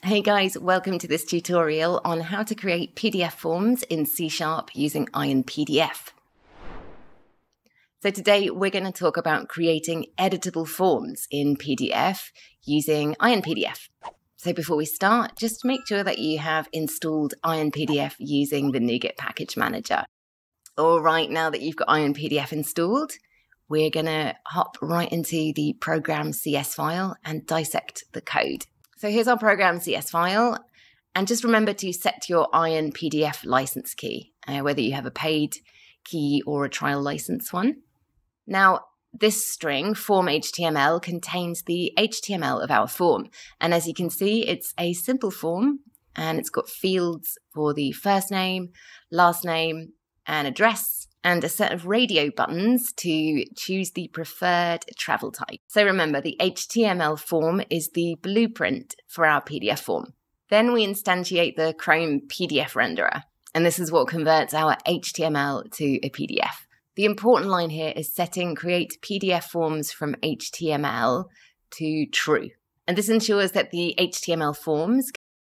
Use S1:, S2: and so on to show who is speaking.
S1: Hey guys, welcome to this tutorial on how to create PDF forms in C# using IronPDF. So today we're going to talk about creating editable forms in PDF using IronPDF. So before we start, just make sure that you have installed IronPDF using the NuGet package manager. All right, now that you've got IronPDF installed, we're going to hop right into the program CS file and dissect the code. So here's our program CS file, and just remember to set your IronPDF license key, whether you have a paid key or a trial license one. Now, this string, form HTML, contains the HTML of our form. And as you can see, it's a simple form, and it's got fields for the first name, last name, and address, and a set of radio buttons to choose the preferred travel type. So remember, the HTML form is the blueprint for our PDF form. Then we instantiate the Chrome PDF renderer, and this is what converts our HTML to a PDF. The important line here is setting create PDF forms from HTML to true. And this ensures that the HTML forms